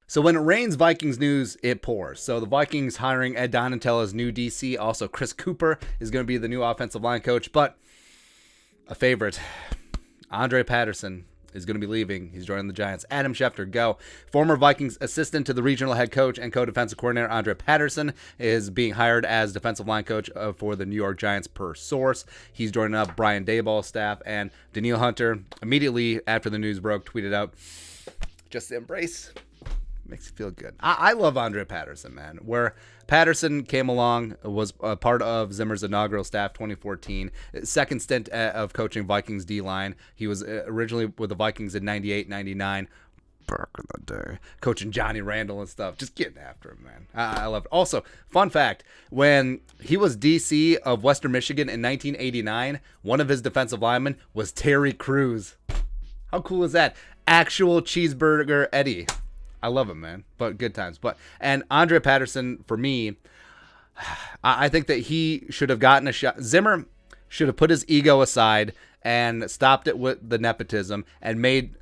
So when it rains Vikings news, it pours. So the Vikings hiring Ed Donatell as new DC. Also, Chris Cooper is going to be the new offensive line coach. But a favorite, Andre Patterson, is going to be leaving. He's joining the Giants. Adam Schefter, go. Former Vikings assistant to the regional head coach and co-defensive coordinator Andre Patterson is being hired as defensive line coach for the New York Giants per source. He's joining up Brian Daboll's staff, and Danielle Hunter, immediately after the news broke, tweeted out, "Just embrace." Makes you feel good. I love Andre Patterson, man. Where Patterson came along, was a part of Zimmer's inaugural staff 2014. Second stint of coaching Vikings D-line. He was originally with the Vikings in 98, 99. Back in the day. Coaching Johnny Randall and stuff. Just getting after him, man. I love it. Also, fun fact, when he was DC of Western Michigan in 1989, one of his defensive linemen was Terry Crews. How cool is that? Actual Cheeseburger Eddie. I love him, man. But good times. And Andre Patterson, for me, I think that he should have gotten a shot. Zimmer should have put his ego aside and stopped it with the nepotism and made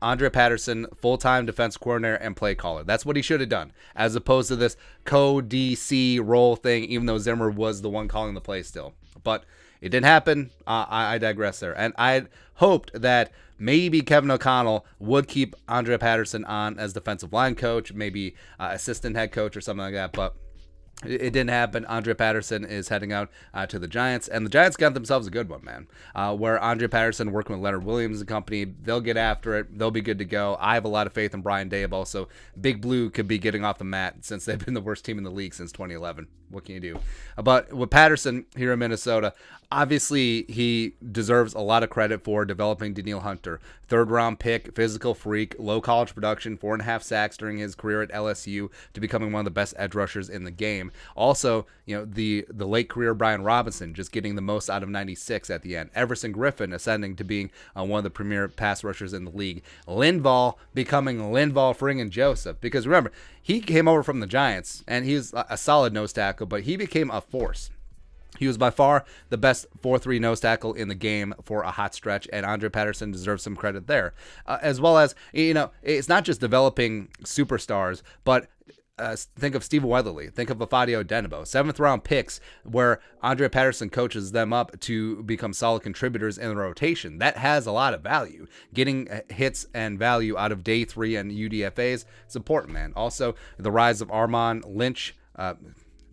Andre Patterson full-time defense coordinator and play caller. That's what he should have done, as opposed to this co-DC role thing, even though Zimmer was the one calling the play still. But it didn't happen. I digress there. And I hoped that maybe Kevin O'Connell would keep Andre Patterson on as defensive line coach, maybe assistant head coach or something like that. But it didn't happen. Andre Patterson is heading out to the Giants, and the Giants got themselves a good one, man. Where Andre Patterson working with Leonard Williams and company, they'll get after it. They'll be good to go. I have a lot of faith in Brian Daboll, so Big Blue could be getting off the mat since they've been the worst team in the league since 2011. What can you do? But with Patterson here in Minnesota, obviously he deserves a lot of credit for developing Danielle Hunter. Third-round pick, physical freak, low college production, 4.5 sacks during his career at LSU to becoming one of the best edge rushers in the game. Also, the late career Brian Robinson just getting the most out of 96 at the end. Everson Griffin ascending to being one of the premier pass rushers in the league. Linval becoming Linval Fringin Joseph. Because remember, he came over from the Giants, and he's a solid nose tackle, but he became a force. He was by far the best 4-3 nose tackle in the game for a hot stretch, and Andre Patterson deserves some credit there. As well as, it's not just developing superstars, but think of Steve Weatherly, think of Afadio Denebo, 7th-round picks where Andre Patterson coaches them up to become solid contributors in the rotation. That has a lot of value. Getting hits and value out of day 3 and UDFAs, it's important, man. Also, the rise of Armand Lynch,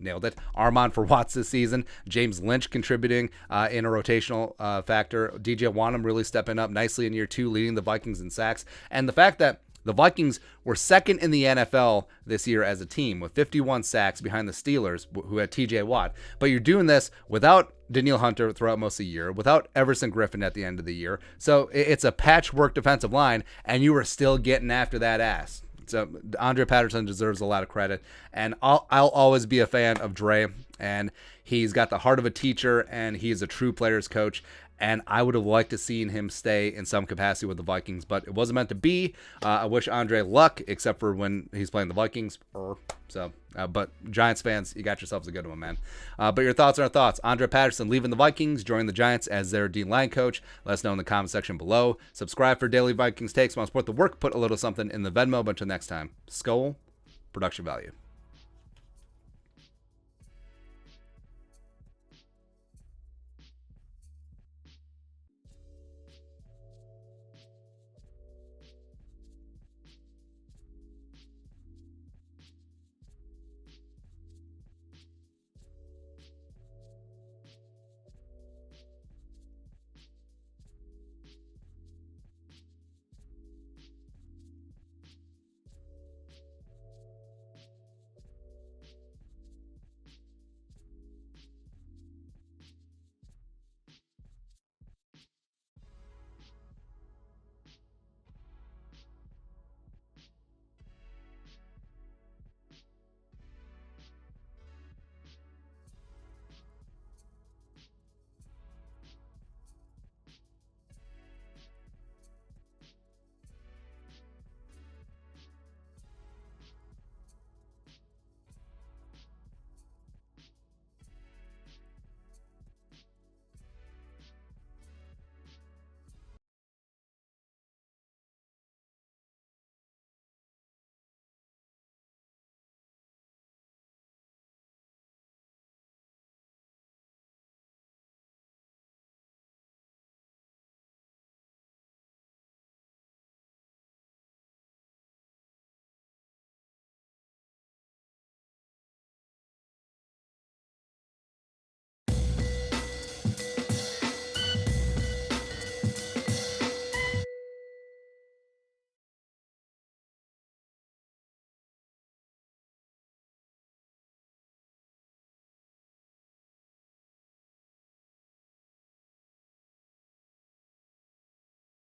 nailed it. Armand for Watts this season. James Lynch contributing in a rotational factor. DJ Wanham really stepping up nicely in year 2, leading the Vikings in sacks. And the fact that the Vikings were second in the NFL this year as a team with 51 sacks behind the Steelers, who had TJ Watt. But you're doing this without Danielle Hunter throughout most of the year, without Everson Griffin at the end of the year. So it's a patchwork defensive line, and you were still getting after that ass. So Andre Patterson deserves a lot of credit, and I'll always be a fan of Dre, and he's got the heart of a teacher, and he's a true player's coach, and I would have liked to seen him stay in some capacity with the Vikings, but it wasn't meant to be. I wish Andre luck, except for when he's playing the Vikings. But Giants fans, you got yourselves a good one, man. But your thoughts are our thoughts. Andre Patterson leaving the Vikings, joining the Giants as their D-line coach. Let us know in the comment section below. Subscribe for daily Vikings takes. Want to support the work? Put a little something in the Venmo. But until next time, Skol, production value.